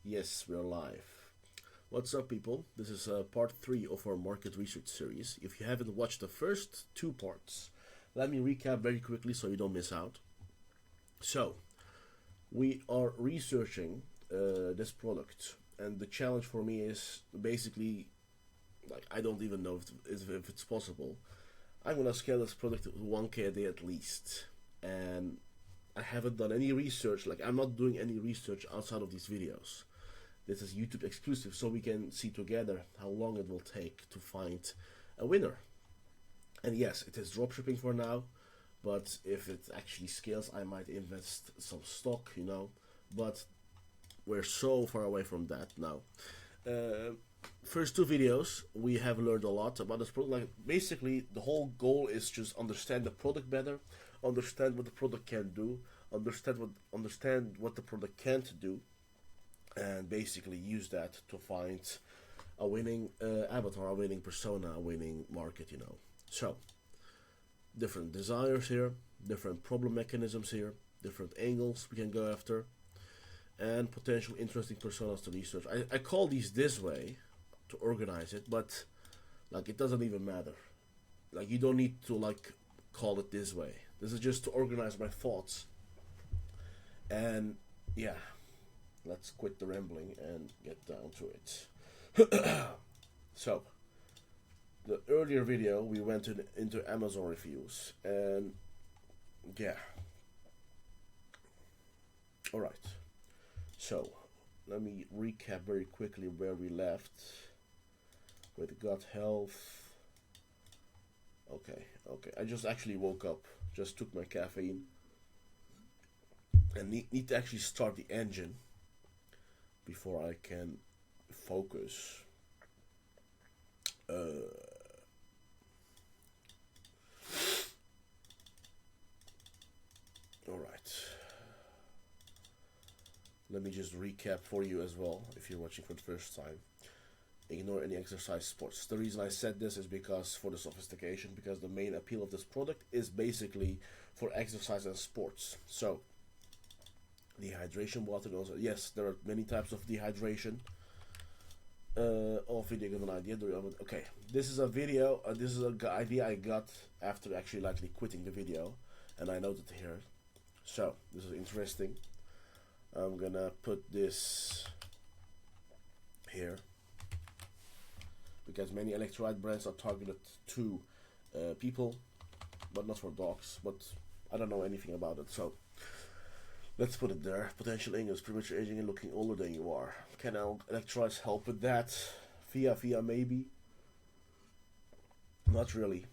Yes, we're live. What's up, people? This is part 3 of our market research series. If you haven't watched the first two parts, let me recap very quickly so you don't miss out. So, we are researching this product, and the challenge for me is basically like I don't even know if it's possible. I'm gonna scale this product to 1k a day at least, and I haven't done any research. Like, I'm not doing any research outside of these videos. This is YouTube exclusive, so we can see together how long it will take to find a winner. And yes, it is dropshipping for now, but if it actually scales, I might invest some stock. But we're so far away from that now. Uh, First two videos, we have learned a lot about this product. Like, basically, the whole goal is just understand the product better, understand what the product can do, understand what the product can't do, and basically use that to find a winning avatar, a winning persona, a winning market. So, different desires here, different problem mechanisms here, different angles we can go after, and potential interesting personas to research. I call these this way to organize it, but like it doesn't even matter. Like, you don't need to like call it this way. This is just to organize my thoughts. And yeah, let's quit the rambling and get down to it. So, the earlier video we went into Amazon reviews, and yeah, alright. So, let me recap very quickly where we left with gut health. Okay. I just actually woke up, just took my caffeine, and need to actually start the engine before I can focus. Alright. Let me just recap for you as well, if you're watching for the first time. Ignore any exercise sports. The reason I said this is because for the sophistication, because the main appeal of this product is basically for exercise and sports. So, dehydration water also. Yes, there are many types of dehydration. All video give an idea. Okay, this is a video. This is an idea I got after actually likely quitting the video, and I noted here. So this is interesting. I'm gonna put this here because many electrolyte brands are targeted to people, but not for dogs. But I don't know anything about it, so let's put it there. Potential angles, premature aging, and looking older than you are. Can electrolytes help with that? Via maybe. Not really.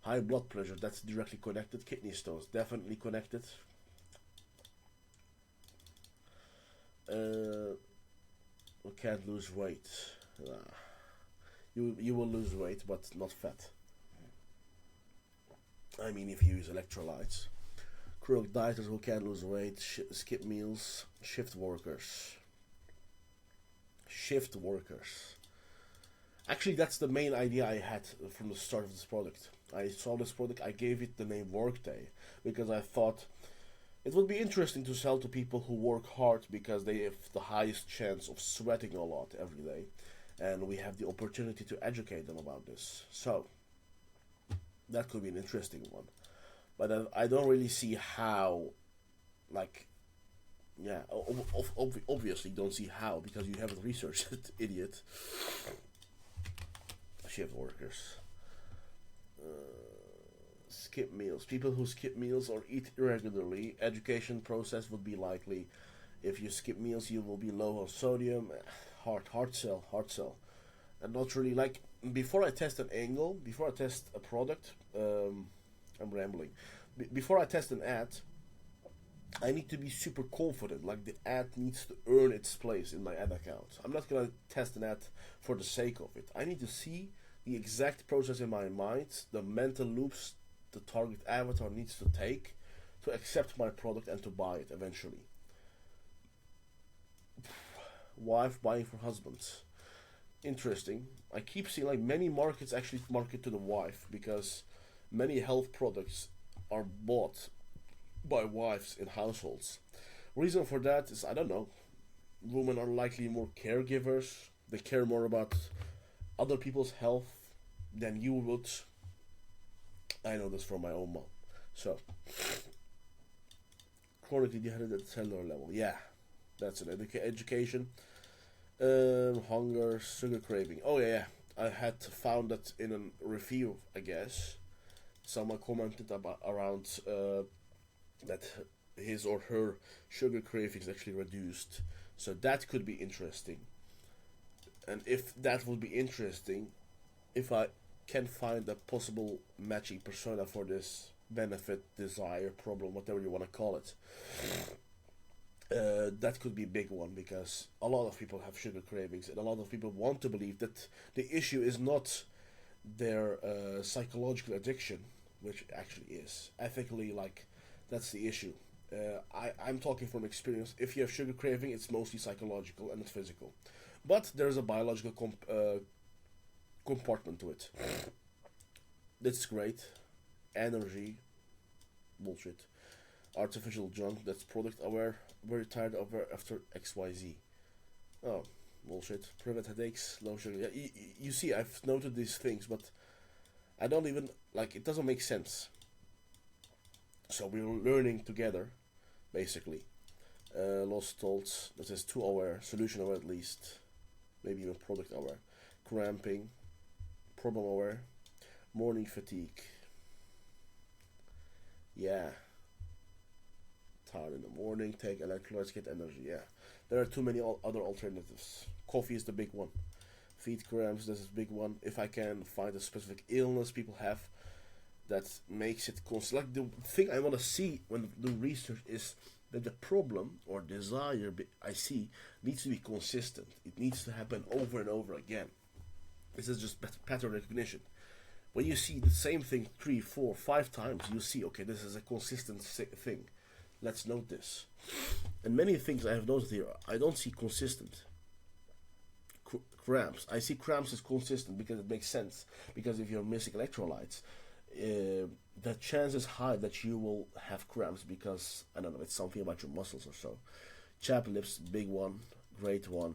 High blood pressure, that's directly connected. Kidney stones, definitely connected. We can't lose weight. You will lose weight, but not fat. I mean, if you use electrolytes. Chronic dieters who can't lose weight, skip meals, shift workers. Actually, that's the main idea I had from the start of this product. I saw this product, I gave it the name Workday because I thought it would be interesting to sell to people who work hard because they have the highest chance of sweating a lot every day, and we have the opportunity to educate them about this. So, that could be an interesting one. But I don't really see how, like, yeah, obviously don't see how because you haven't researched it, idiot. Shift workers. Skip meals. People who skip meals or eat irregularly, education process would be likely. If you skip meals, you will be low on sodium. Hard sell. And not really like, before I test an angle, before I test a product, I'm rambling. Before I test an ad, I need to be super confident. Like, the ad needs to earn its place in my ad account. I'm not gonna test an ad for the sake of it. I need to see the exact process in my mind, the mental loops the target avatar needs to take to accept my product and to buy it eventually. Wife buying for husbands. Interesting. I keep seeing like many markets actually market to the wife because many health products are bought by wives in households. Reason for that is I don't know. women are likely more caregivers. They care more about other people's health than you would. I know this from my own mom. So, chronically dehydrated at cellular level. Yeah, that's an education. Hunger, sugar craving. Oh yeah, I had found that in a review, I guess. Someone commented about around that his or her sugar cravings actually reduced. So that could be interesting. And if that would be interesting, if I can find a possible matching persona for this benefit, desire, problem, whatever you want to call it, that could be a big one because a lot of people have sugar cravings and a lot of people want to believe that the issue is not their psychological addiction, which actually is. Ethically, like, that's the issue. I'm talking from experience. If you have sugar craving, it's mostly psychological and not physical. But there's a biological compartment to it. That's great. Energy, bullshit. Artificial junk, that's product aware. Very tired of her after XYZ. Oh, bullshit. Prevent headaches, low sugar. Yeah, you see, I've noted these things, but I don't even, like, it doesn't make sense. So we're learning together, basically. Lost thoughts, that is too aware, solution aware at least. Maybe even product aware. Cramping, problem aware. Morning fatigue. Yeah. Tired in the morning, take electrolytes, get energy. Yeah, there are too many other alternatives. Coffee is the big one. Feet cramps, this is a big one. If I can find a specific illness people have that makes it constant. Like, the thing I want to see when I do research is that the problem or desire I see needs to be consistent. It needs to happen over and over again. This is just pattern recognition. When you see the same thing 3, 4, 5 times, you see, okay, this is a consistent thing. Let's note this. And many things I have noted here, I don't see consistent. Cramps. I see cramps as consistent because it makes sense. Because if you're missing electrolytes, the chance is high that you will have cramps because, I don't know, it's something about your muscles or so. Chapped lips, big one, great one.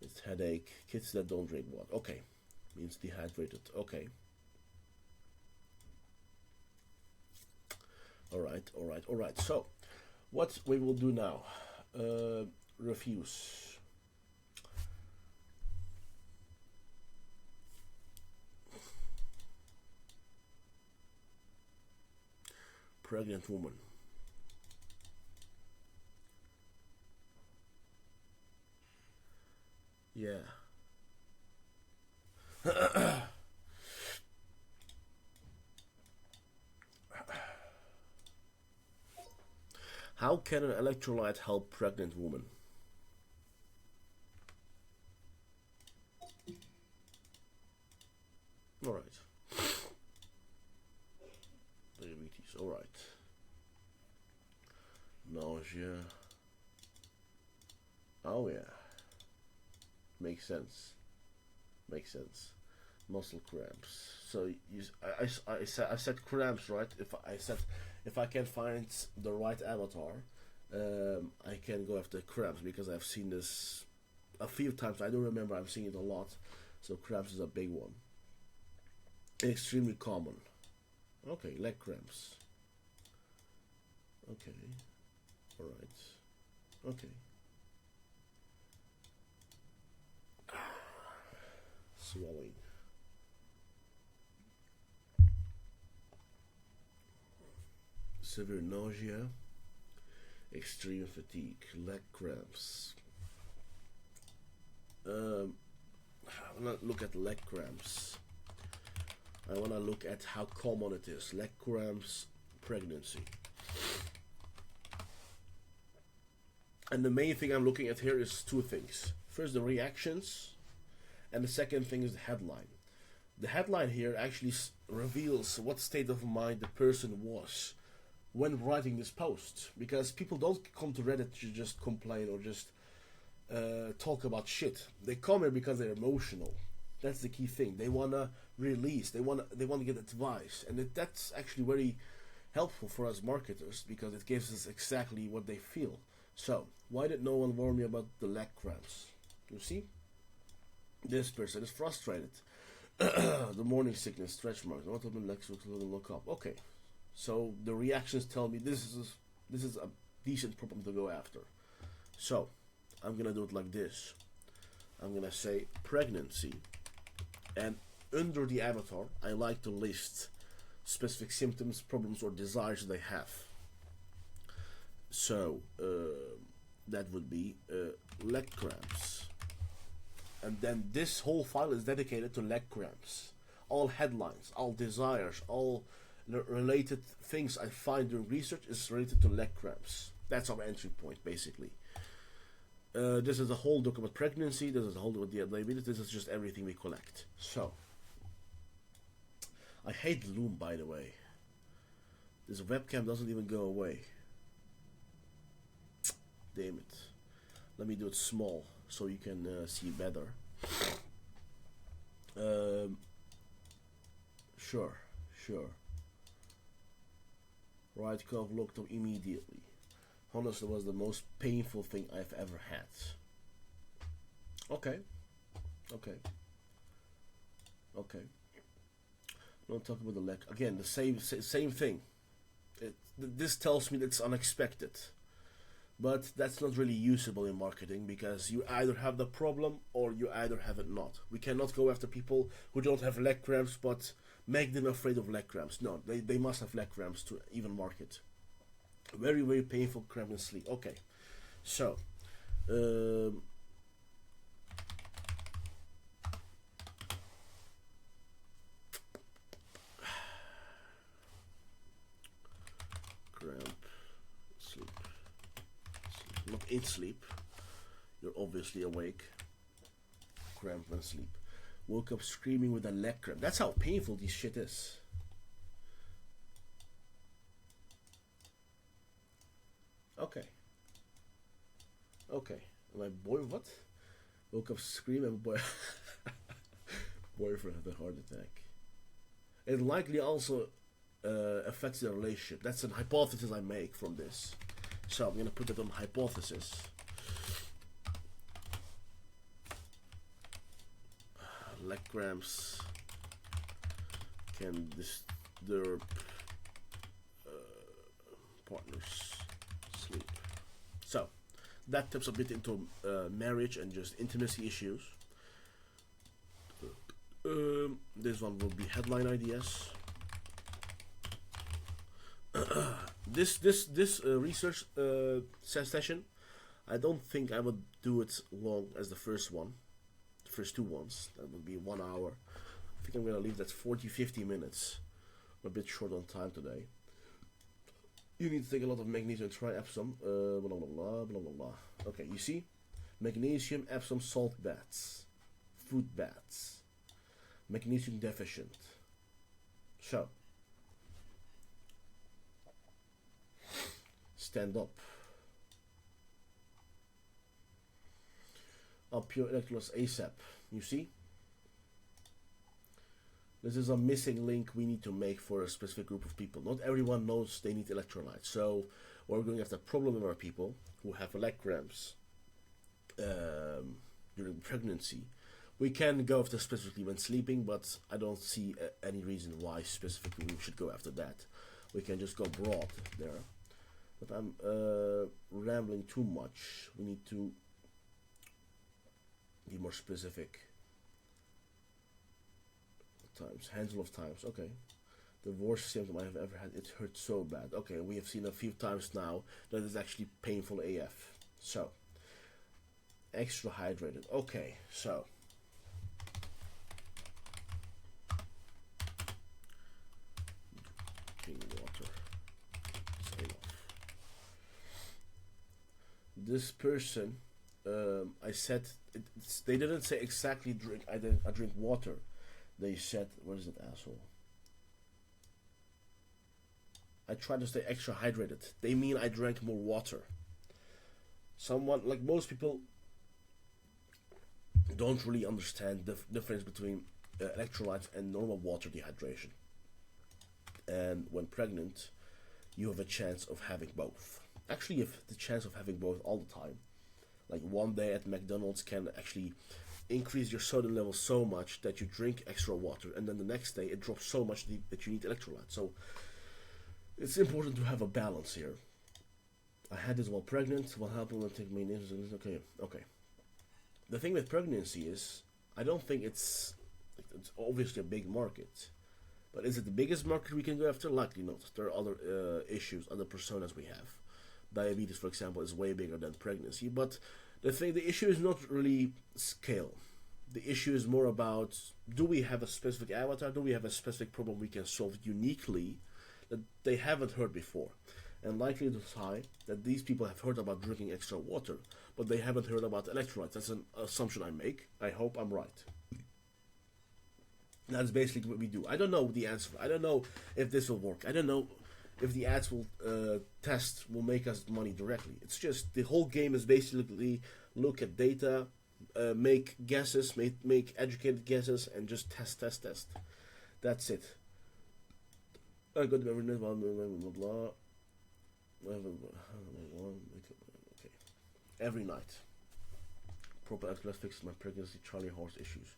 It's headache. Kids that don't drink water. Okay. Means dehydrated. Okay. Alright. So, what we will do now? Reviews. Pregnant woman. Yeah. How can an electrolyte help pregnant woman? Alright. Diabetes, alright. Nausea. Oh yeah. Makes sense. Muscle cramps. So I said cramps, right? If I can find the right avatar, I can go after cramps because I've seen this a few times. I don't remember. I'm seeing it a lot. So cramps is a big one. Extremely common. Okay, leg cramps. Okay. Alright. Okay. Swelling. Severe nausea. Extreme fatigue. Leg cramps. I want to look at leg cramps. I want to look at how common it is. Leg cramps, pregnancy. And the main thing I'm looking at here is 2 things. First, the reactions, and the second thing is the headline. The headline here actually reveals what state of mind the person was when writing this post. Because people don't come to Reddit to just complain or just talk about shit. They come here because they're emotional. That's the key thing. They want to release. They want to get advice. And that's actually very helpful for us marketers because it gives us exactly what they feel. So, Why did no one warn me about the leg cramps? You see? This person is frustrated. The morning sickness, stretch marks, not open legs, look up. Okay, so the reactions tell me this is a decent problem to go after. So I'm gonna do it like this. I'm gonna say pregnancy, and under the avatar, I like to list specific symptoms, problems, or desires they have. So that would be leg cramps. And then this whole file is dedicated to leg cramps. All headlines, all desires, all related things I find during research is related to leg cramps. That's our entry point, basically. This is the whole document pregnancy, this is the whole document diabetes, this is just everything we collect. So, I hate Loom, by the way. This webcam doesn't even go away. Damn it. Let me do it small so you can see better. Sure. Right cuff looked up immediately. Honestly, was the most painful thing I've ever had. Okay. Don't talk about the leg. Again, the same thing. This tells me that it's unexpected. But that's not really usable in marketing because you either have the problem or you either have it not. We cannot go after people who don't have leg cramps but make them afraid of leg cramps. No, they must have leg cramps to even market. Very, very painful cramp in sleep. Okay, so cramp, sleep. Not in sleep. You're obviously awake. Cramp and sleep. Woke up screaming with a leg cramp. That's how painful this shit is. Okay. My boy, what? Woke up screaming, boyfriend had a heart attack. It likely also affects the relationship. That's a hypothesis I make from this. So I'm gonna put it on hypothesis. Leg cramps can disturb partners' sleep. So that taps a bit into marriage and just intimacy issues. This one will be headline ideas. This research session, I don't think I would do it long as the first one. The first two ones. That would be 1 hour. I think I'm gonna leave that 40-50 minutes. I'm a bit short on time today. You need to take a lot of magnesium, try Epsom, blah blah blah blah blah blah. Okay, you see? Magnesium, Epsom, salt baths, food baths, magnesium deficient. So, stand up. Up your electrolytes ASAP. You see? This is a missing link we need to make for a specific group of people. Not everyone knows they need electrolytes. So we're going after a problem with our people who have leg cramps during pregnancy. We can go after specifically when sleeping, but I don't see any reason why specifically we should go after that. We can just go broad there. But I'm rambling too much. We need to be more specific. Times, handful of times. Okay, the worst symptom I have ever had. It hurt so bad. Okay, we have seen a few times now that it's actually painful AF. So, extra hydrated. Okay, so drinking water. It's enough. This person, I said they didn't say exactly drink. I drink water. They said, what is it, asshole? I tried to stay extra hydrated. They mean I drank more water. Someone, like most people, don't really understand the difference between electrolytes and normal water dehydration. And when pregnant, you have a chance of having both. actually have the chance of having both all the time. Like one day at McDonald's can actually increase your sodium level so much that you drink extra water, and then the next day it drops so much that you need electrolytes. So it's important to have a balance here. I had this while pregnant. What happened when I take main insulin? Okay. The thing with pregnancy is, I don't think it's obviously a big market, but is it the biggest market we can go after? Likely not. There are other issues, other personas we have. Diabetes, for example, is way bigger than pregnancy. But the issue is not really scale. The issue is more about, do we have a specific avatar? Do we have a specific problem we can solve uniquely that they haven't heard before? And likelihood is high that these people have heard about drinking extra water, but they haven't heard about electrolytes. That's an assumption I make. I hope I'm right. That's basically what we do. I don't know the answer. I don't know if this will work. I don't know if the ads will test will make us money directly. It's just the whole game is basically look at data, make guesses, make educated guesses, and just test. That's it. I got every night, blah blah blah. Okay. Every night. Proper electrolyte fixes my pregnancy, Charlie horse issues.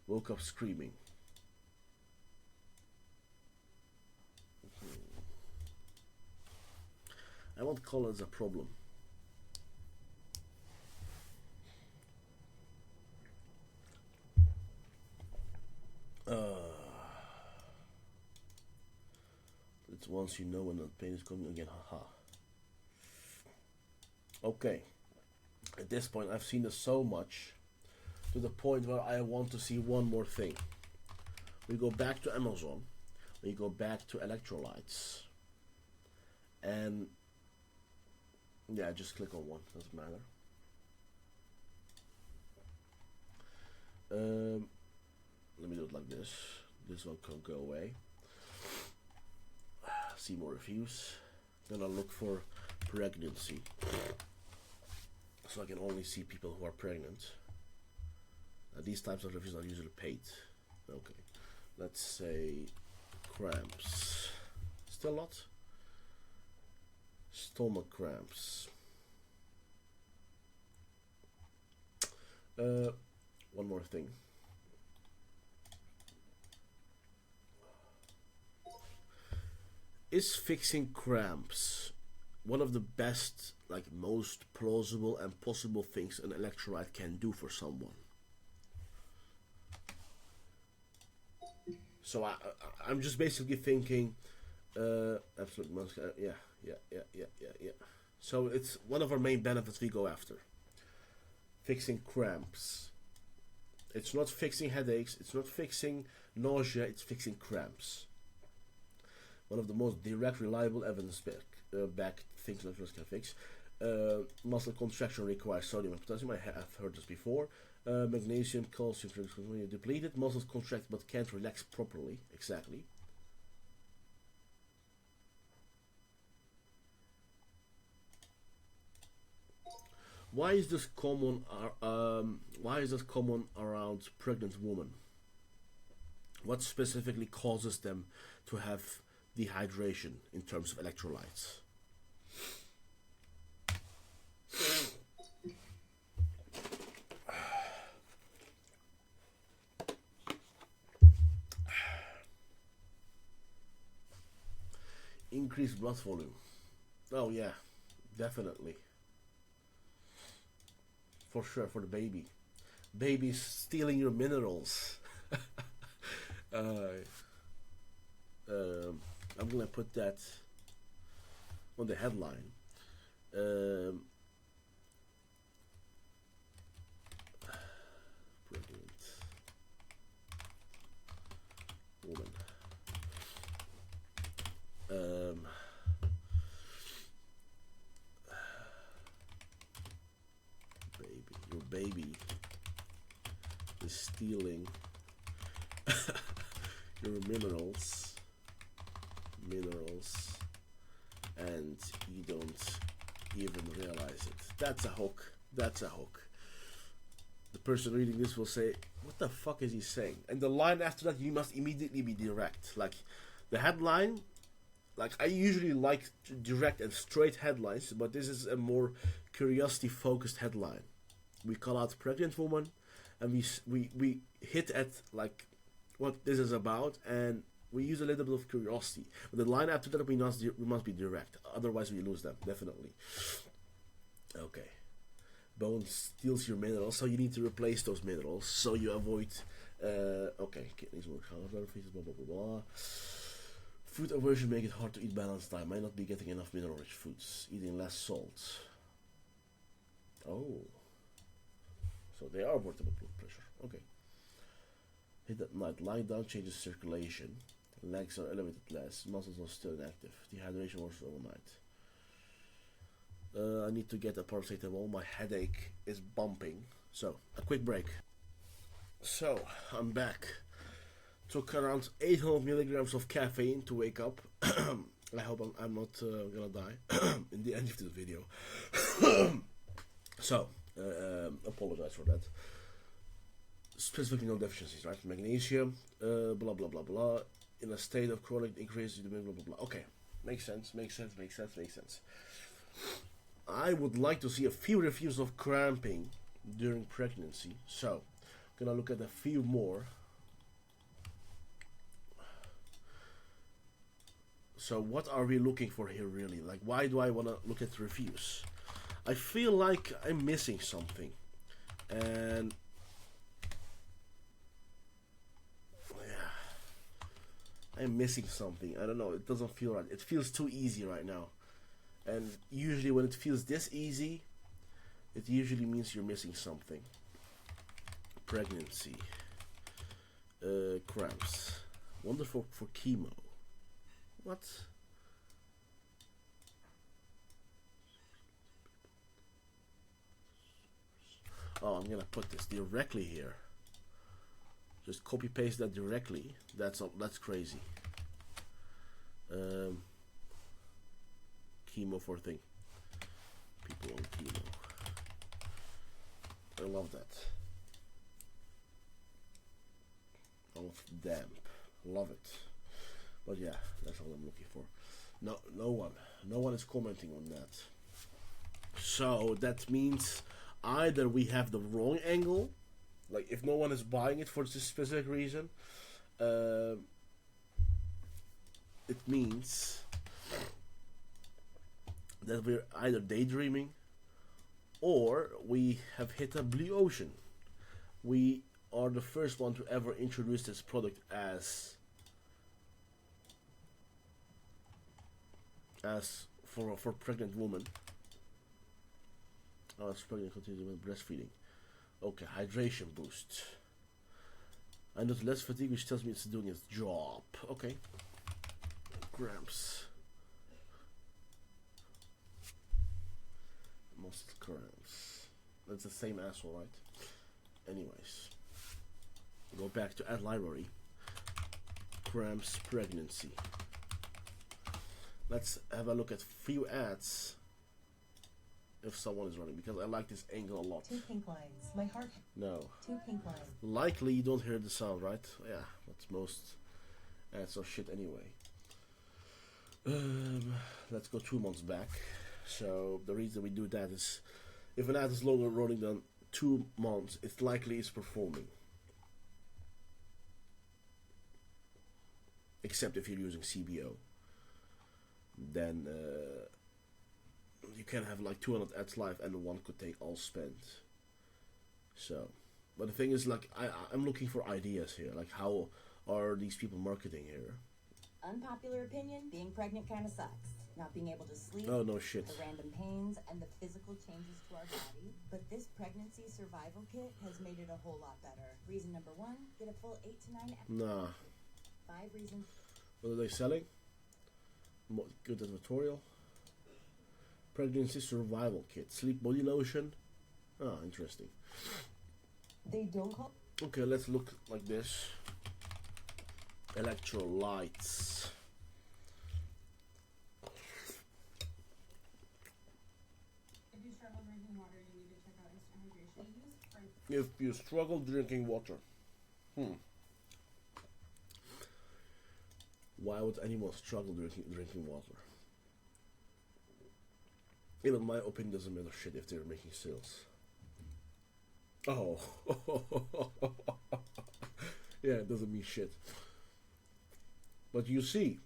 Woke up screaming. I won't call it as a problem. It's once you know when the pain is coming again, haha. Okay. At this point, I've seen this so much to the point where I want to see one more thing. We go back to Amazon. We go back to electrolytes. And yeah, just click on one, doesn't matter. Let me do it like this. This one can go away. See more reviews. Then I'll look for pregnancy. So I can only see people who are pregnant. These types of reviews are usually paid. Okay. Let's say cramps. Still a lot? Stomach cramps. One more thing. Is fixing cramps one of the best, like most plausible and possible things an electrolyte can do for someone? So I'm just basically thinking, absolute yeah. So it's one of our main benefits we go after. Fixing cramps. It's not fixing headaches. It's not fixing nausea. It's fixing cramps. One of the most direct, reliable evidence-backed things electrolytes can fix. Muscle contraction requires sodium and potassium. I've heard this before. Magnesium, calcium, when you're depleted, muscles contract but can't relax properly. Exactly. Why is this common? Why is this common around pregnant women? What specifically causes them to have dehydration in terms of electrolytes? Increased blood volume. Oh yeah, definitely. For sure, for the baby. Baby's stealing your minerals. I'm gonna put that on the headline. Pregnant woman. Your baby is stealing your minerals, and you don't even realize it. That's a hook. The person reading this will say, what the fuck is he saying? And the line after that, you must immediately be direct. Like, the headline, like I usually like direct and straight headlines, but this is a more curiosity focused headline. We call out pregnant woman, and we hit at like what this is about, and we use a little bit of curiosity. But the line after that we must be direct, otherwise we lose them definitely. Okay, bone steals your minerals, so you need to replace those minerals so you avoid. Okay, kidneys work harder, blah blah blah blah. Food aversion make it hard to eat balanced diet. Might not be getting enough mineral-rich foods. Eating less salt. Oh. So they are worth about blood pressure. Okay. Hit at night. Lying down changes circulation. Legs are elevated less. Muscles are still inactive. Dehydration works overnight. I need to get a paracetamol. My headache is bumping. So, a quick break. So, I'm back. Took around 800 milligrams of caffeine to wake up. I hope I'm not gonna die in the end of this video. So, apologize for that. Specifically no deficiencies, right? Magnesium, blah blah blah blah. In a state of chronic increase, blah blah blah blah. Okay, makes sense. I would like to see a few reviews of cramping during pregnancy. So, gonna look at a few more. So what are we looking for here really? Like, why do I want to look at reviews? I feel like I'm missing something. And yeah, I'm missing something. I don't know, it doesn't feel right. It feels too easy right now. And usually when it feels this easy, it usually means you're missing something. Pregnancy. Cramps. Wonderful for chemo. What? Oh, I'm gonna put this directly here. Just copy paste that directly. That's crazy. Chemo for thing. People on chemo. I love that. Of damp. Love it. But yeah, that's all I'm looking for. No one is commenting on that. So that means either we have the wrong angle, like if no one is buying it for this specific reason, it means that we're either daydreaming or we have hit a blue ocean. We are the first one to ever introduce this product as for pregnant women. As pregnant continues with breastfeeding. Okay, hydration boost. I notice less fatigue, which tells me it's doing its job. Okay. Cramps. Muscle cramps. That's the same asshole, right? Anyways. Go back to ad library. Cramps pregnancy. Let's have a look at few ads if someone is running, because I like this angle a lot. 2 pink lines. My heart. No. 2 pink lines. Likely you don't hear the sound, right? Yeah, that's most ads are shit anyway. Let's go 2 months back. So the reason we do that is if an ad is longer running than 2 months, it likely is performing. Except if you're using CBO. Then you can have like 200 ads live and one could take all spent. So, but the thing is, like, I'm looking for ideas here. Like, how are these people marketing here? Unpopular opinion, being pregnant kind of sucks. Not being able to sleep. Oh, no shit. The random pains and the physical changes to our body. But this pregnancy survival kit has made it a whole lot better. Reason number 1, get a full 8 to 9 episodes. Nah. 5 reasons. What are they selling? Good tutorial. Pregnancy survival kit. Sleep body lotion. Ah, interesting. They don't call. Okay, let's look like this. Electrolytes. If you struggle drinking water, you need to check out instant hydration. If you struggle drinking water. Why would anyone struggle drinking water? Even my opinion doesn't matter shit if they're making sales. Oh. Yeah, it doesn't mean shit. But you see,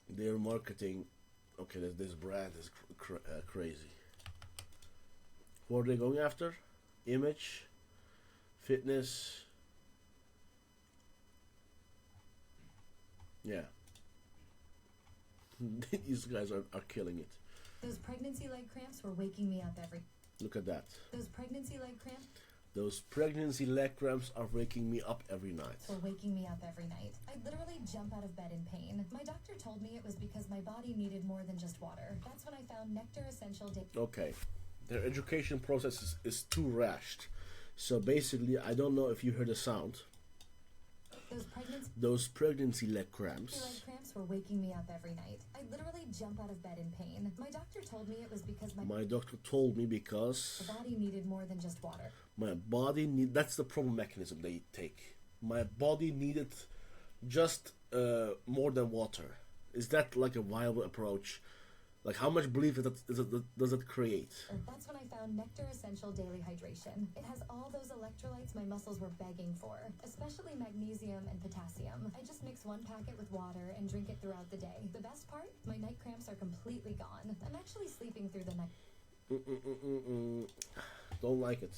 their marketing, okay, this brand is crazy. What are they going after? Image, fitness. Yeah. These guys are killing it. Those pregnancy leg cramps were waking me up every. Look at that. Those pregnancy leg cramps Those pregnancy leg cramps are waking me up every night. were waking me up every night. I'd literally jump out of bed in pain. My doctor told me it was because my body needed more than just water. That's when I found Nectar Essential Day. Okay. Their education process is too rashed. So basically, I don't know if you heard the sound. Those pregnancy leg cramps. Leg cramps were waking me up every night. I'd literally jump out of bed in pain. My doctor told me it was because My doctor told me because my body needed more than just water. my body that's the problem mechanism they take. My body needed just more than water. Is that like a viable approach? Like, how much belief does it create? That's when I found Nectar Essential Daily Hydration. It has all those electrolytes my muscles were begging for, especially magnesium and potassium. I just mix one packet with water and drink it throughout the day. The best part? My night cramps are completely gone. I'm actually sleeping through the night. Don't like it.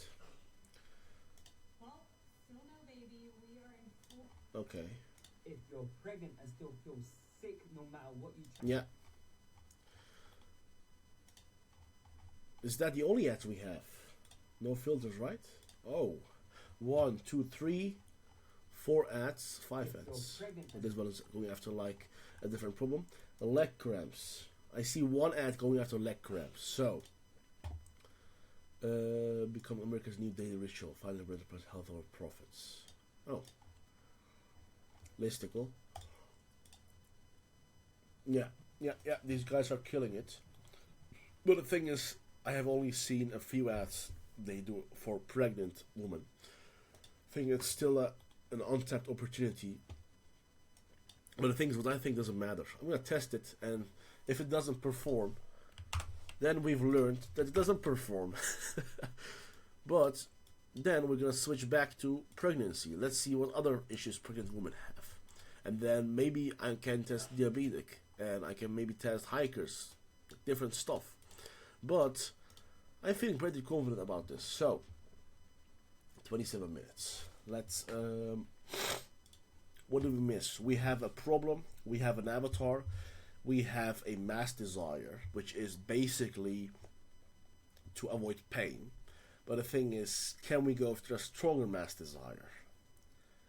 Well, still no baby. We are in full. Okay. If you're pregnant and still feel sick, no matter what you try. Yeah. Is that the only ads we have? No filters, right? Oh. 1, 2, 3, 4 ads, 5 ads. This one is going after like a different problem. Leg cramps. I see one ad going after leg cramps. So, become America's new daily ritual. Finally, better health over profits. Oh. Listicle. Yeah. These guys are killing it. But the thing is, I have only seen a few ads they do for pregnant women. I think it's still an untapped opportunity. But the thing is, what I think doesn't matter. I'm going to test it, and if it doesn't perform, then we've learned that it doesn't perform. But then we're going to switch back to pregnancy. Let's see what other issues pregnant women have. And then maybe I can test diabetic, and I can maybe test hikers, different stuff. But I'm feeling pretty confident about this. So, 27 minutes. Let's, what do we miss? We have a problem, we have an avatar, we have a mass desire, which is basically to avoid pain. But the thing is, can we go after a stronger mass desire?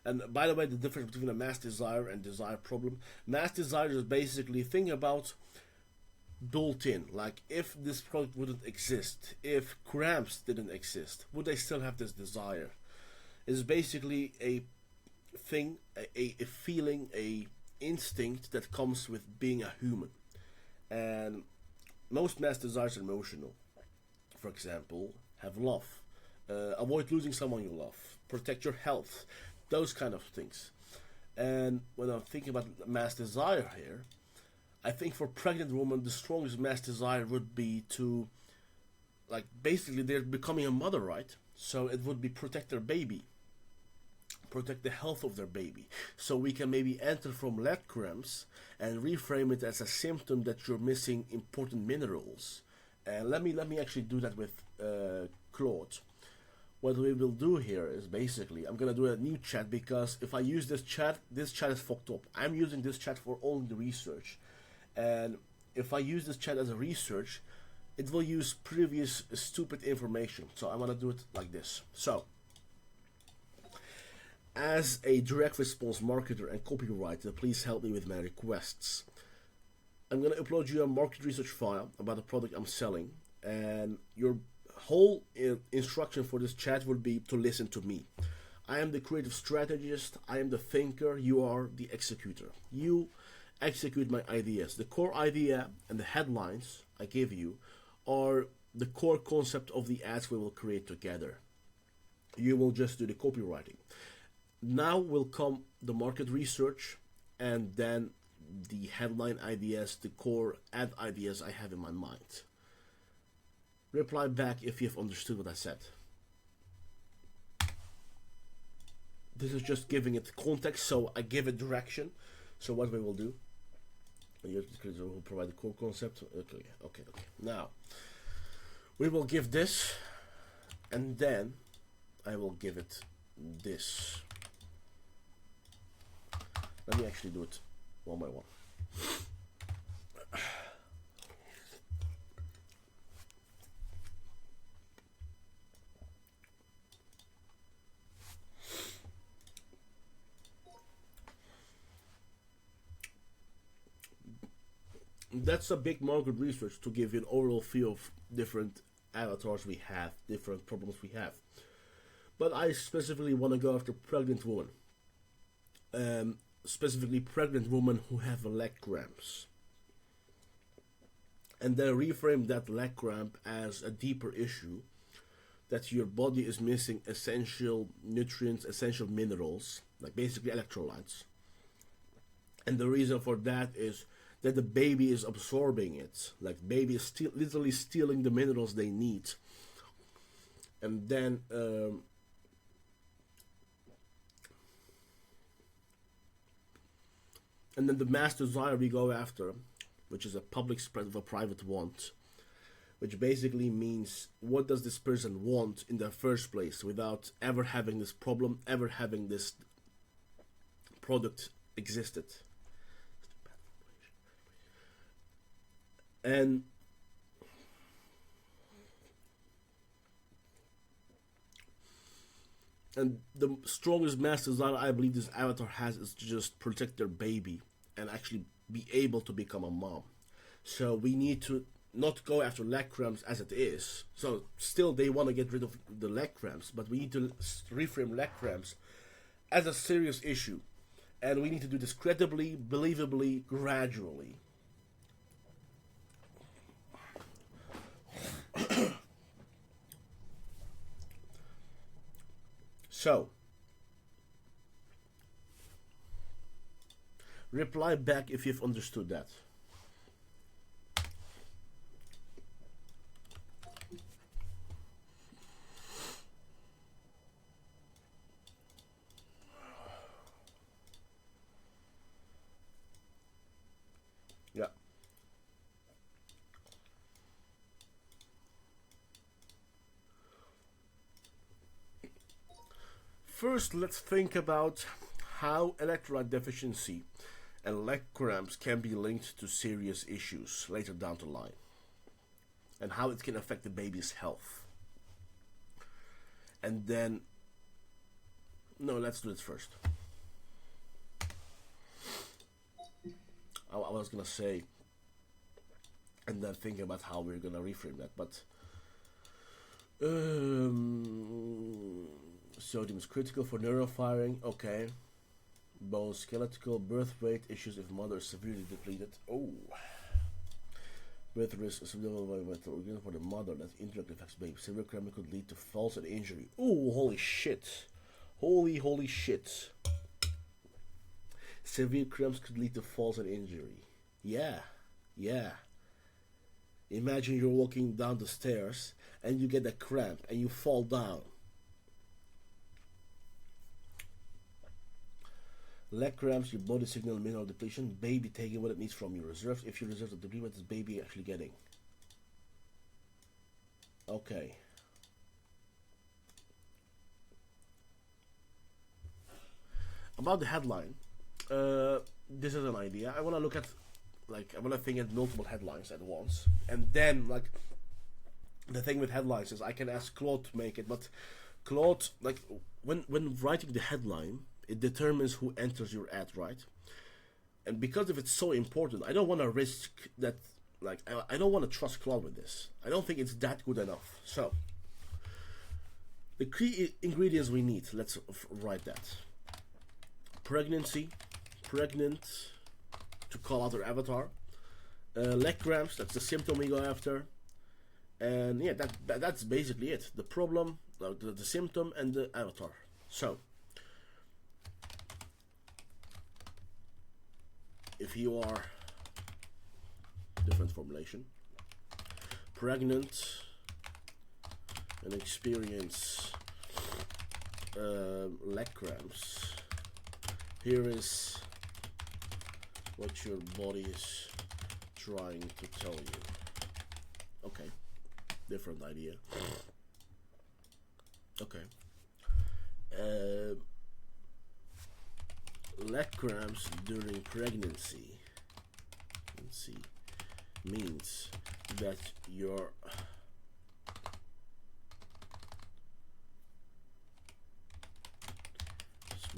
And by the way, the difference between a mass desire and desire problem. Mass desire is basically, think about built in, like if this product wouldn't exist, if cramps didn't exist, would they still have this desire? It's basically a thing, a feeling, a instinct that comes with being a human. And most mass desires are emotional. For example, have love, avoid losing someone you love, protect your health, those kind of things. And when I'm thinking about mass desire here, I think for pregnant women, the strongest mass desire would be to, like, basically they're becoming a mother, right? So it would be protect their baby, protect the health of their baby. So we can maybe enter from leg cramps and reframe it as a symptom that you're missing important minerals. And let me actually do that with Claude. What we will do here is basically, I'm gonna do a new chat, because if I use this chat is fucked up. I'm using this chat for only the research. And if I use this chat as a research, it will use previous stupid information. So I'm gonna do it like this. So, as a direct response marketer and copywriter, please help me with my requests. I'm gonna upload you a market research file about the product I'm selling, and your whole instruction for this chat will be to listen to me. I am the creative strategist, I am the thinker, you are the executor. You execute my ideas. The core idea and the headlines I give you are the core concept of the ads we will create together. You will just do the copywriting. Now will come the market research and then the headline ideas, the core ad ideas I have in my mind. Reply back if you've understood what I said. This is just giving it context, so I give it direction. So what we will do, we'll provide the core concept. Okay. Now, we will give this, and then I will give it this. Let me actually do it one by one. That's a big market research to give you an overall feel of different avatars we have, different problems we have. But I specifically want to go after pregnant women. Specifically pregnant women who have leg cramps. And then reframe that leg cramp as a deeper issue, that your body is missing essential nutrients, essential minerals, like basically electrolytes. And the reason for that is that the baby is absorbing it. Like baby is literally stealing the minerals they need. And then the mass desire we go after, which is a public spread of a private want, which basically means what does this person want in the first place without ever having this problem, ever having this product existed. And the strongest mass desire I believe this avatar has is to just protect their baby and actually be able to become a mom. So we need to not go after leg cramps as it is. So still they want to get rid of the leg cramps, but we need to reframe leg cramps as a serious issue. And we need to do this credibly, believably, gradually. So, reply back if you've understood that. Yeah. First, let's think about how electrolyte deficiency and leg cramps can be linked to serious issues later down the line, and how it can affect the baby's health. And then, no, let's do it first. I was gonna say, and then think about how we're gonna reframe that, but sodium is critical for neurofiring. Okay. Bone skeletal, birth weight issues if mother is severely depleted. Oh. Birth risk is significant for the mother that indirectly affects baby. Severe cramping could lead to falls and injury. Oh, holy shit. Holy shit. Severe cramps could lead to falls and injury. Yeah. Imagine you're walking down the stairs and you get a cramp and you fall down. Leg cramps, your body signal mineral depletion, baby taking what it needs from your reserves. If you reserve the degree, what is baby actually getting? Okay. About the headline, this is an idea. I want to look at, I want to think at multiple headlines at once. And then, the thing with headlines is I can ask Claude to make it, but Claude, when writing the headline, it determines who enters your ad, right? And because if it's so important, I don't want to risk that, I don't want to trust Claude with this. I don't think it's that good enough. So, the key ingredients we need, let's write that. Pregnancy, pregnant, to call out their avatar. Leg cramps, that's the symptom we go after. And yeah, that's basically it. The problem, the symptom, and the avatar. So, if you are, different formulation, pregnant and experience leg cramps, here is what your body is trying to tell you. Okay, different idea. Okay. Leg cramps during pregnancy means that you're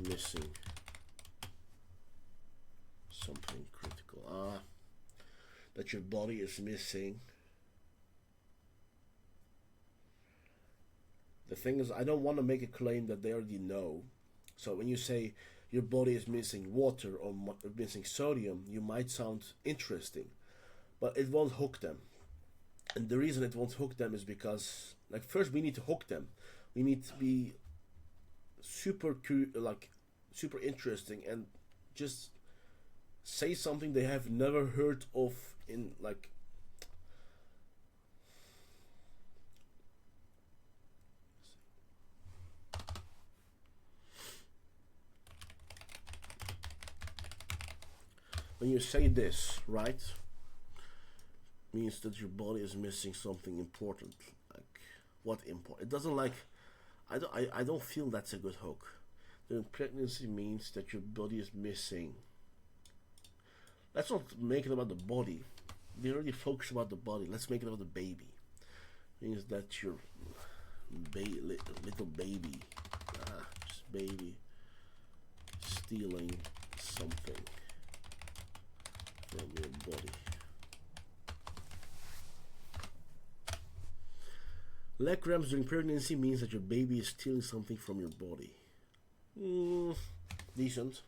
missing something critical. That your body is missing. The thing is, I don't want to make a claim that they already know. So when you say your body is missing water or missing sodium, you might sound interesting, but it won't hook them. And the reason it won't hook them is because, like, first we need to hook them. We need to be super interesting and just say something they have never heard of in, like, when you say this, right, means that your body is missing something important. Like, what important? It doesn't, like, I don't feel that's a good hook. During pregnancy means that your body is missing. Let's not make it about the body. We already focused about the body. Let's make it about the baby. Means that your little baby, just baby, stealing something from your body. Leg cramps during pregnancy means that your baby is stealing something from your body. Decent.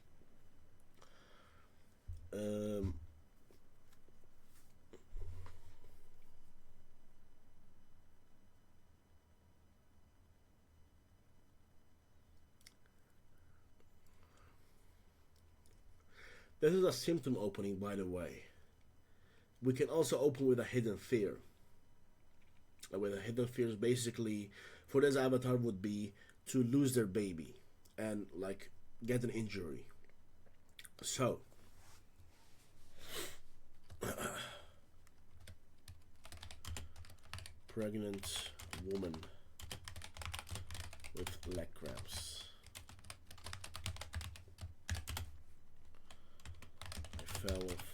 This is a symptom opening, by the way. We can also open with a hidden fear. With a hidden fear is basically, for this avatar, would be to lose their baby and, like, get an injury. So pregnant woman with leg cramps. I fell off.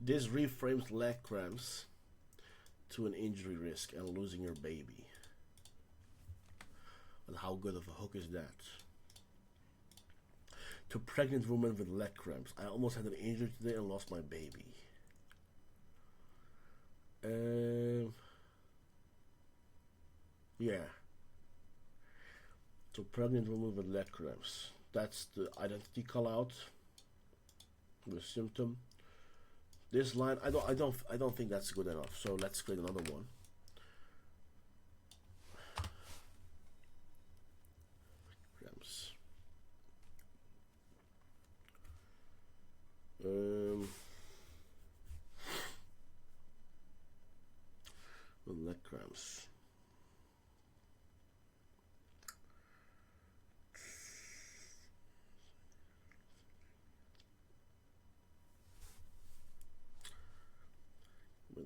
This reframes leg cramps to an injury risk and losing your baby. And how good of a hook is that? To pregnant woman with leg cramps. I almost had an injury today and lost my baby. Yeah. To pregnant woman with leg cramps. That's the identity call out. The symptom. This line, I don't think that's good enough. So let's create another one. Cramps. With leg cramps.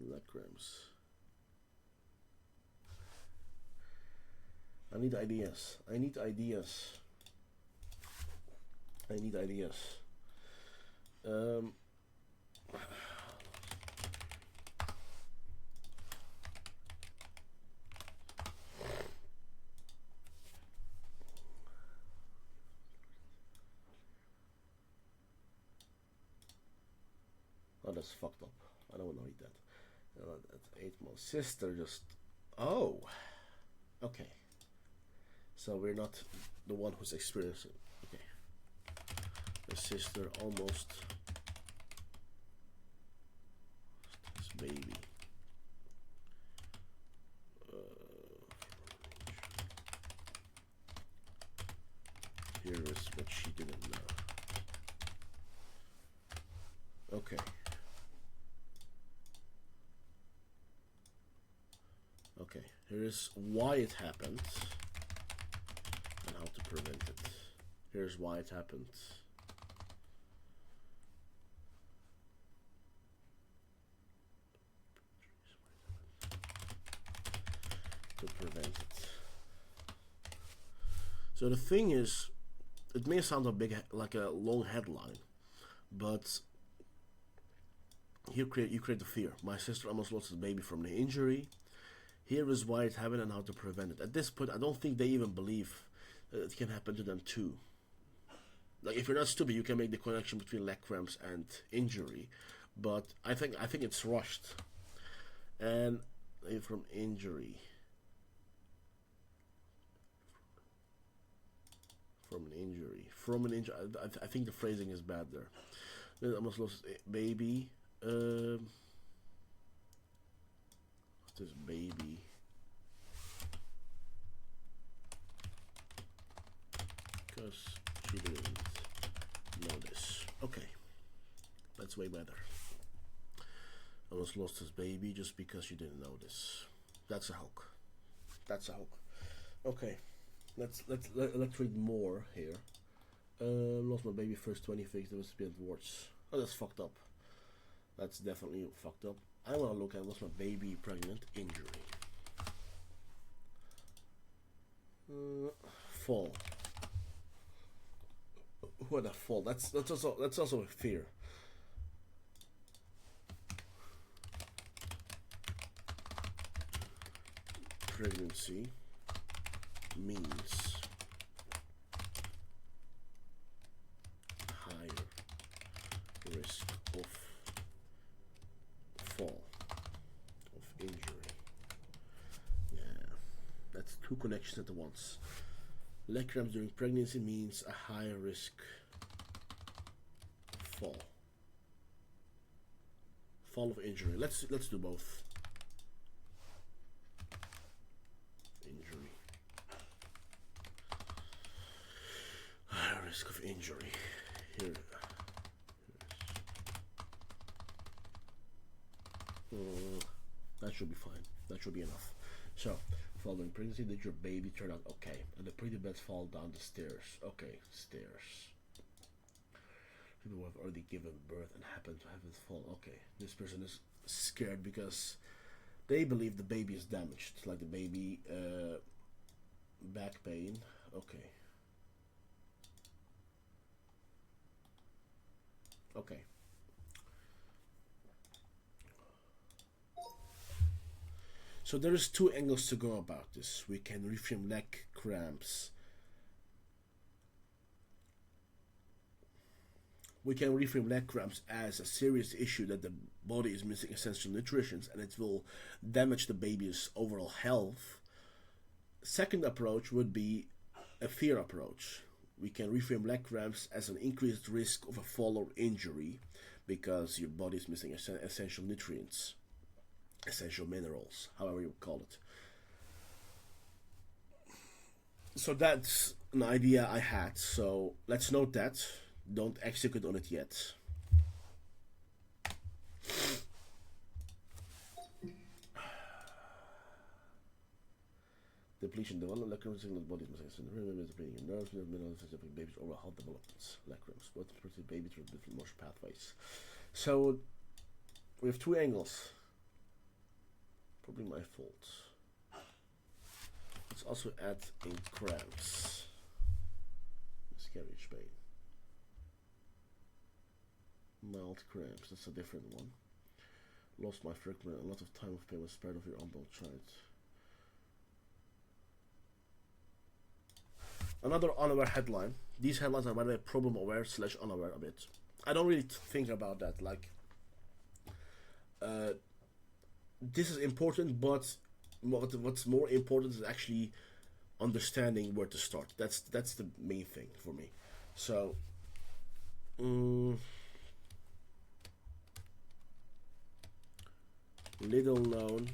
Leg cramps. I need ideas. I need ideas. I need ideas. Oh, that's fucked up. I don't want to read that. That ate my sister just Oh, okay. So we're not the one who's experiencing. Okay. The sister almost. This baby. Here is what she didn't know. Okay. Okay, here is why it happened and how to prevent it. Here's why it happened. To prevent it. So the thing is, it may sound like a long headline, but you create the fear. My sister almost lost his baby from the injury. Here is why it happened and how to prevent it. At this point, I don't think they even believe it can happen to them too. Like, if you're not stupid, you can make the connection between leg cramps and injury, but I think it's rushed. And from injury. From an injury. I think the phrasing is bad there. Then I almost lost a baby. What's this baby? Because she didn't know this. Okay, that's way better. Almost lost his baby just because she didn't know this. That's a hook. That's a hook. Okay. Let's read more here. Lost my baby first 20 weeks. There was a bit of warts. Oh, that's fucked up. That's definitely fucked up. I want to look at lost my baby pregnant injury. Fall. Who had a fall? That's also a fear. Pregnancy means higher risk of fall, of injury. Yeah, that's two connections at once. Leg cramps during pregnancy means a higher risk of fall of injury. Let's do both. Risk of injury. Here. That should be fine. That should be enough. So, following pregnancy, did your baby turn out okay? And the pretty beds fall down the stairs. Okay, stairs. People who have already given birth and happen to have it fall. Okay, this person is scared because they believe the baby is damaged. Like the baby, back pain. Okay. Okay. So there is two angles to go about this. We can reframe leg cramps. We can reframe leg cramps as a serious issue that the body is missing essential nutrients and it will damage the baby's overall health. Second approach would be a fear approach. We can reframe leg cramps as an increased risk of a fall or injury because your body is missing essential nutrients, essential minerals, however you call it. So that's an idea I had. So let's note that. Don't execute on it yet. Depletion development, leg cramps, signal the body is missing. Remember depleting your nerves, minerals, baby's overall health developments. Leg cramps, what the baby through different motion pathways. So we have two angles. Probably my fault. Let's also add in cramps. Miscarriage pain. Mild cramps, that's a different one. Lost my fragment, a lot of time of pain was spared of your unborn child. Another unaware headline. These headlines are, by the way, problem aware / unaware a bit. I don't really think about that. Like, this is important, but what's more important is actually understanding where to start. That's the main thing for me. So, little known.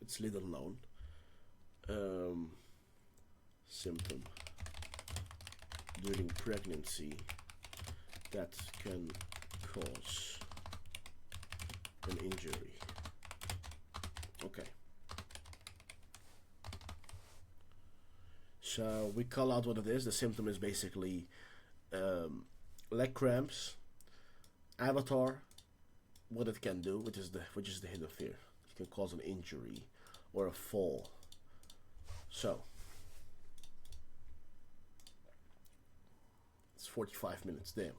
It's little known symptom during pregnancy that can cause an injury. Okay. So we call out what it is. The symptom is basically leg cramps. Avatar, what it can do, which is the hidden fear. It can cause an injury or a fall. So it's 45 minutes. Damn.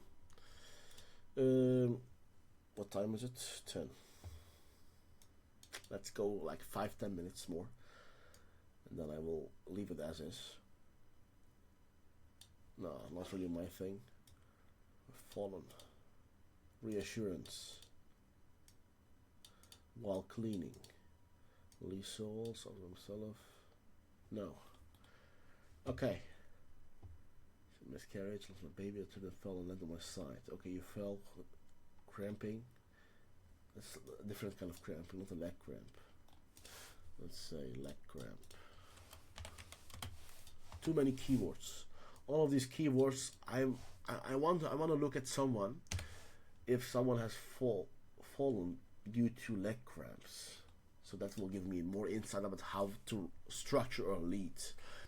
What time is it? 10. Let's go like 5-10 minutes more, and then I will leave it as is. No, not really my thing. Fallen. Reassurance. While cleaning. Lee souls of himself. No. Okay. Miscarriage, lost my baby, I tripped and fell and landed on my side. Okay, you fell, cramping. That's a different kind of cramping, not a leg cramp. Let's say leg cramp. Too many keywords. All of these keywords, I want to look at someone, if someone has fallen due to leg cramps. So that will give me more insight about how to structure a lead.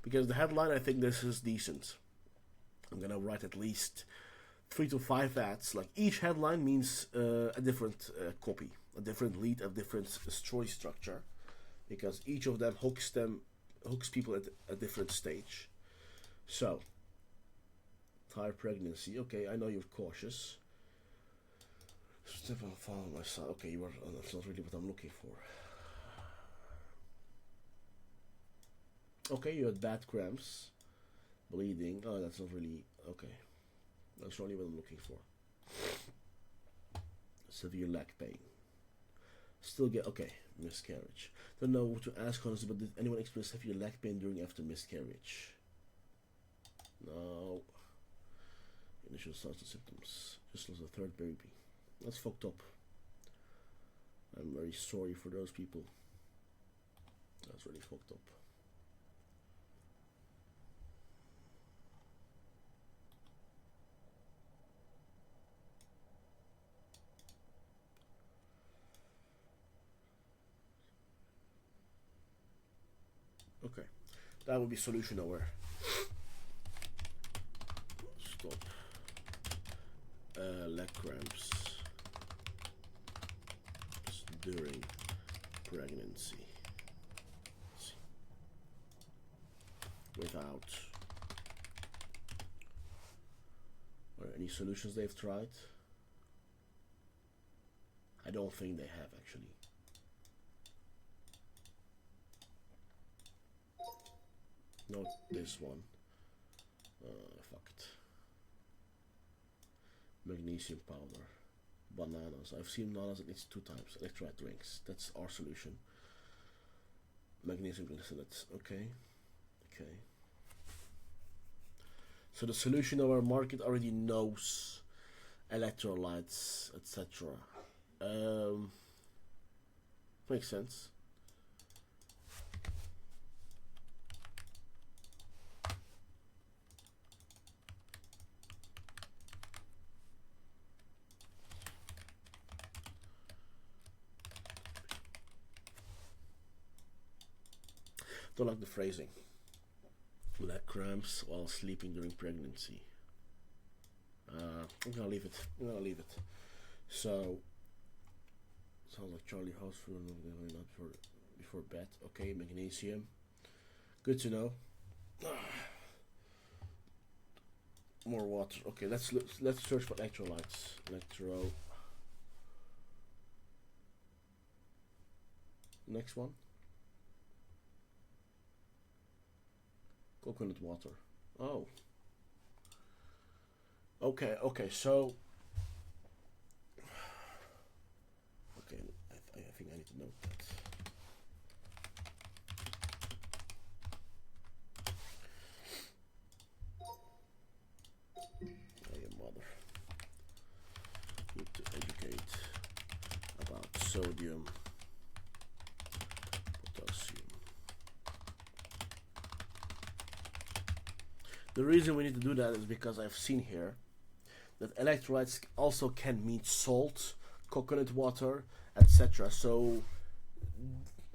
Because the headline, I think this is decent. I'm gonna write at least 3 to 5 ads. Like each headline means a different copy, a different lead, a different story structure, because each of them hooks people at a different stage. So, tired pregnancy. Okay, I know you're cautious. Step on follow my son. Okay, you are. That's not really what I'm looking for. Okay, you had bad cramps. Bleeding. Oh, that's not really okay. That's not really what I'm looking for. Severe leg pain. Still get okay. Miscarriage. Don't know what to ask honestly, but did anyone experience severe leg pain during after miscarriage? No. Initial signs and symptoms. Just lost a third baby. That's fucked up. I'm very sorry for those people. That's really fucked up. Okay, that would be solution nowhere. Stop. Leg cramps during pregnancy. Without. Are there any solutions they've tried? I don't think they have actually. Not this one. Fuck it. Magnesium powder. Bananas. I've seen bananas at least 2 times. Electrolyte drinks. That's our solution. Magnesium glycinates. Okay. Okay. So the solution of our market already knows electrolytes, etc. Makes sense. Don't like the phrasing. Leg cramps while sleeping during pregnancy. I'm gonna leave it. I'm gonna leave it. So, sounds like Charlie House for not before bed. Okay, magnesium. Good to know. More water. Okay, let's search for electrolytes. Next one. Coconut water. Oh. Okay, so to note that. Oh, your mother. Need to educate about sodium, potassium. The reason we need to do that is because I've seen here that electrolytes also can mean salt, coconut water, etc. So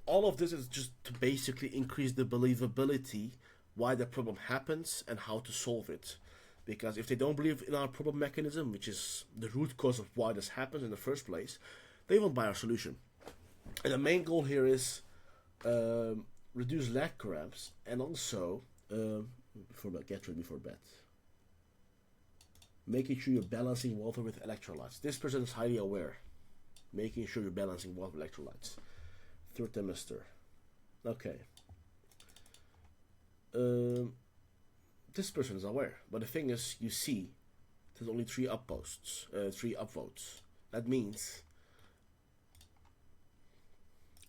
all of this is just to basically increase the believability why the problem happens and how to solve it. Because if they don't believe in our problem mechanism, which is the root cause of why this happens in the first place, they won't buy our solution. And the main goal here is reduce leg cramps and also get ready for bed. Making sure you're balancing water with electrolytes. This person is highly aware. Making sure you're balancing water with electrolytes. Third trimester. Okay. This person is aware, but the thing is, you see, there's only 3 upvotes. That means,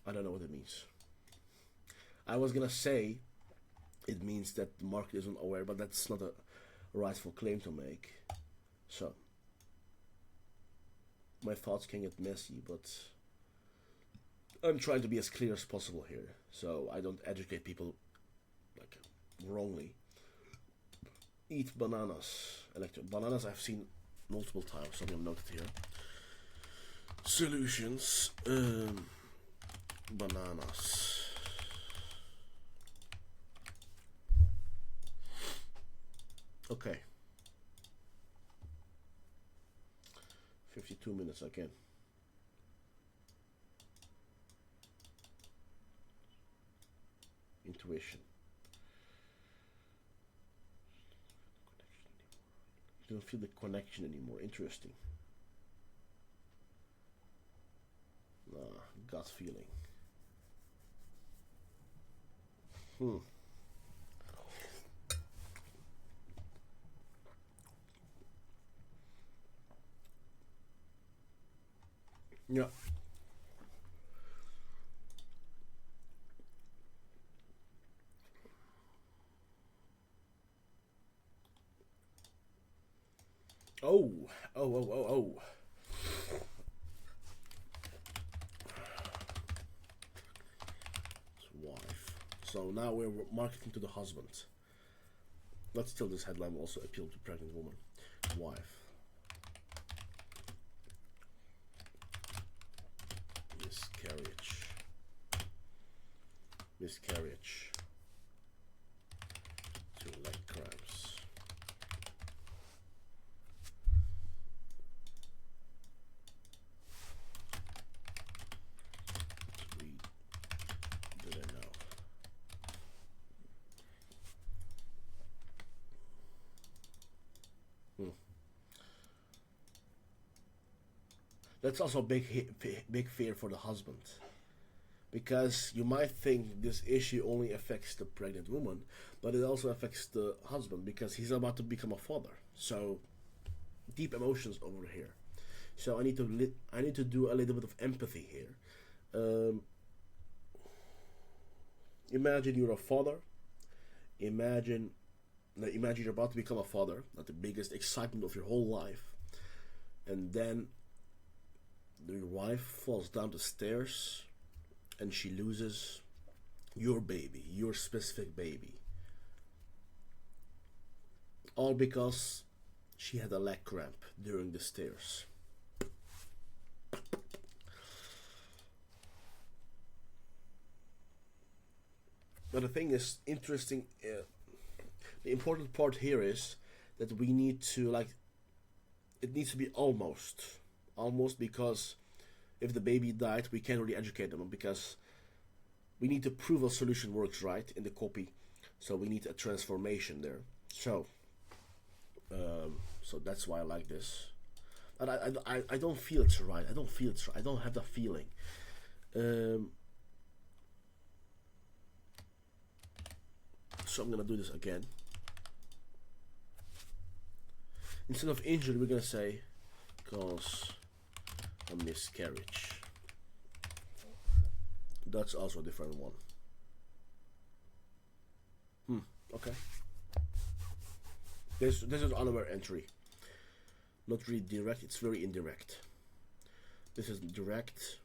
I don't know what it means. I was gonna say it means that the market isn't aware, but that's not a rightful claim to make. So, my thoughts can get messy, but I'm trying to be as clear as possible here, so I don't educate people like wrongly. Eat bananas. Bananas I've seen multiple times, so I'm gonna note it here. Solutions. Bananas. Okay. 52 minutes again. Intuition. You don't feel the connection anymore. Interesting. Gut feeling. Yeah. Oh. Wife. So now we're marketing to the husband. But still, this headline will also appeal to pregnant woman. Wife. Miscarriage. 2 leg cramps. 3 didn't know. That's also a big fear for the husband. Because you might think this issue only affects the pregnant woman, but it also affects the husband because he's about to become a father. So deep emotions over here. So I need to do a little bit of empathy here. Imagine you're a father. Imagine you're about to become a father, not the biggest excitement of your whole life, and then your wife falls down the stairs and she loses your baby, your specific baby. All because she had a leg cramp during the stairs. But the thing is interesting, the important part here is that we need to it needs to be almost, because if the baby died, we can't really educate them because we need to prove a solution works right in the copy. So we need a transformation there. So that's why I like this. But I don't feel it's right. I don't feel it's right. I don't have the feeling. So I'm gonna do this again. Instead of injury, we're gonna say cause a miscarriage. That's also a different one. Okay. This is unaware entry. Not really direct, it's very indirect. This is direct,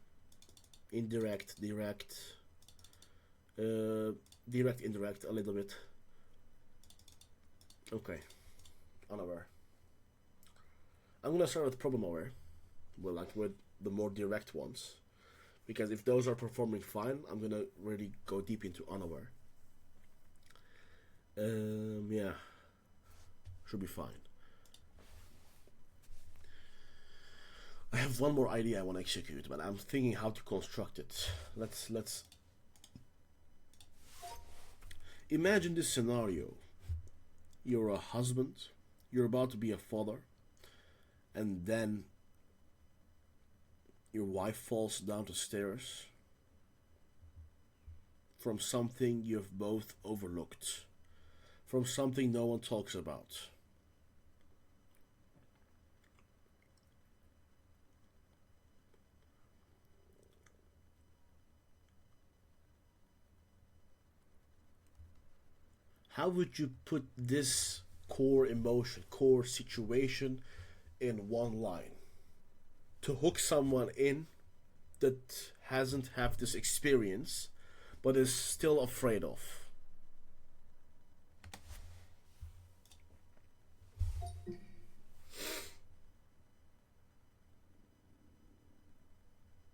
indirect, direct, direct, indirect, a little bit. Okay, unaware. I'm gonna start with problem aware, with the more direct ones, because if those are performing fine, I'm gonna really go deep into unaware. Yeah, should be fine. I have one more idea I want to execute, but I'm thinking how to construct it. Let's imagine this scenario. You're a husband, you're about to be a father, and then your wife falls down the stairs from something you've both overlooked, from something no one talks about. How would you put this core emotion, core situation in one line to hook someone in that hasn't had this experience but is still afraid of?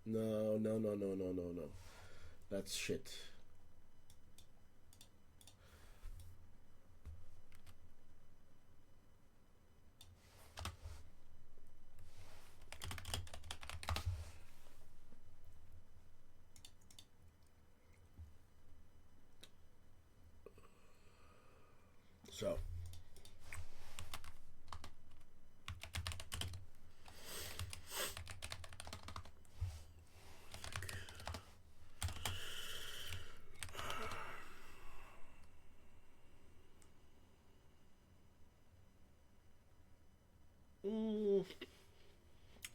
No. That's shit. So,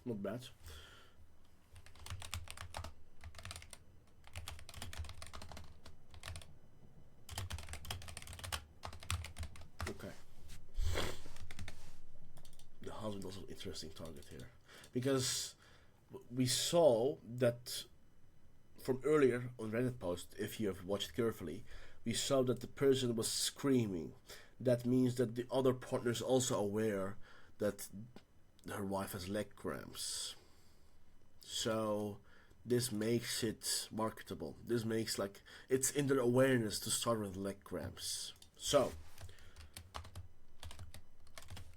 not bad. Okay. The husband was an interesting target here, because we saw that from earlier on Reddit post, if you have watched carefully, we saw that the person was screaming. That means that the other partner is also aware that her wife has leg cramps. So this makes it marketable. This makes like it's in their awareness to start with leg cramps. So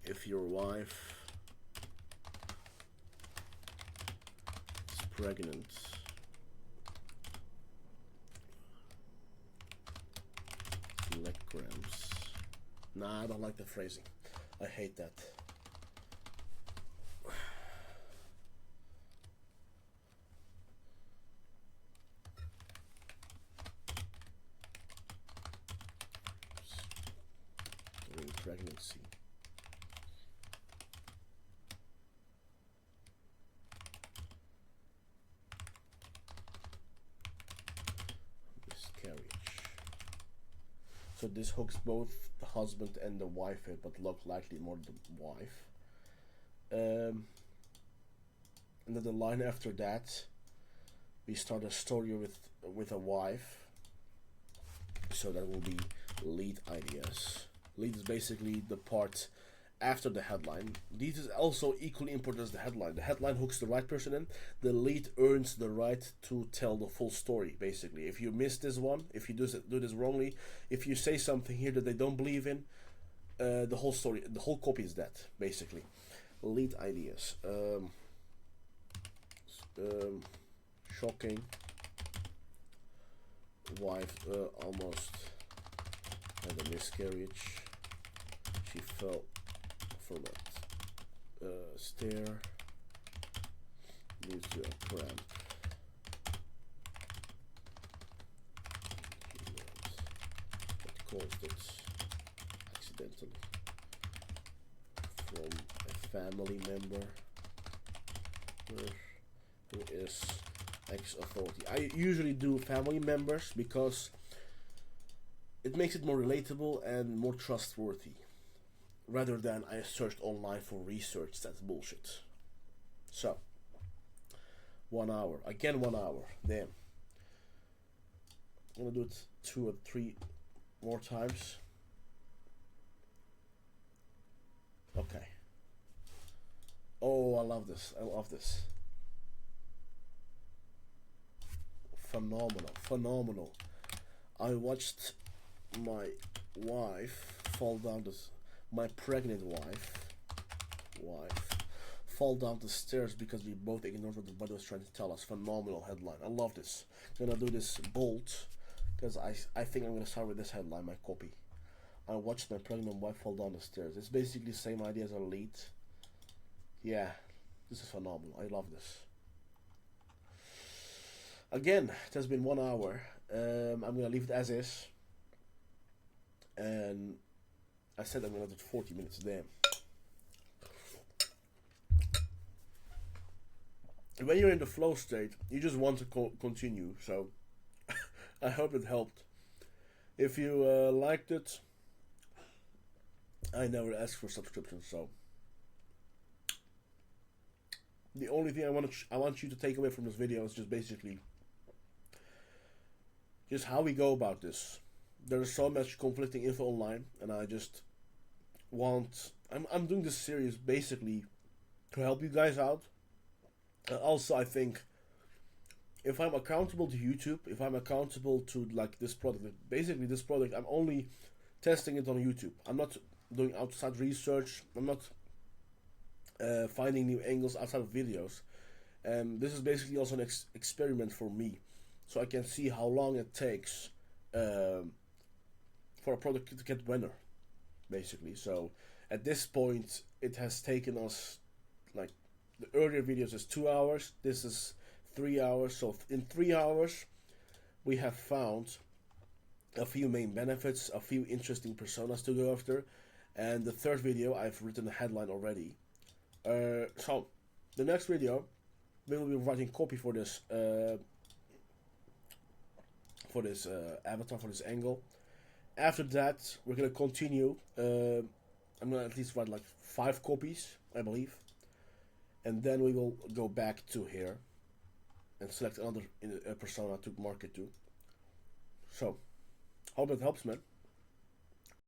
if your wife is pregnant, leg cramps. Nah, I don't like the phrasing. I hate that. During pregnancy. Miscarriage. So this hooks both the husband and the wife in, but look likely more the wife. And then the line after that, we start a story with a wife. So that will be lead ideas. Lead is basically the part after the headline. Lead is also equally important as the headline. The headline hooks the right person in. The lead earns the right to tell the full story, basically. If you miss this one, if you do this wrongly, if you say something here that they don't believe in, the whole story, the whole copy is that, basically. Lead ideas. Shocking. Wife almost had a miscarriage. She fell from a stair due to a cramp. What caused it accidentally from a family member who is ex-authority. I usually do family members because it makes it more relatable and more trustworthy, rather than I searched online for research. That's bullshit. So 1 hour again, 1 hour. Damn. I'm gonna do it 2 or 3 more times. Okay. Oh, I love this. I love this. Phenomenal. Phenomenal. I watched my wife fall down this. My pregnant wife fall down the stairs because we both ignored what the body was trying to tell us. Phenomenal headline. I love this. I'm gonna do this bold because I think I'm gonna start with this headline, my copy. I watched my pregnant wife fall down the stairs. It's basically the same idea as a lead. Yeah, this is phenomenal. I love this. Again, it has been 1 hour. I'm gonna leave it as is. And I said I'm gonna do 40 minutes. Damn. When you're in the flow state, you just want to continue. So I hope it helped. If you liked it, I never ask for subscriptions. So the only thing I want you to take away from this video is just basically just how we go about this. There's so much conflicting info online, and I just want I'm doing this series basically to help you guys out. Also, I think if I'm accountable to YouTube, if I'm accountable to like this product, basically this product, I'm only testing it on YouTube. I'm not doing outside research. I'm not finding new angles outside of videos. This is basically also an experiment for me, so I can see how long it takes for a product to get better, basically. So at this point, it has taken us, like, the earlier videos is 2 hours, this is 3 hours. So in 3 hours, we have found a few main benefits, a few interesting personas to go after, and the third video, I've written a headline already. So the next video, we will be writing copy for this avatar, for this angle. After that, we're gonna continue. I'm gonna at least write like 5 copies, I believe, and then we will go back to here and select another persona to market to. So, hope it helps, man.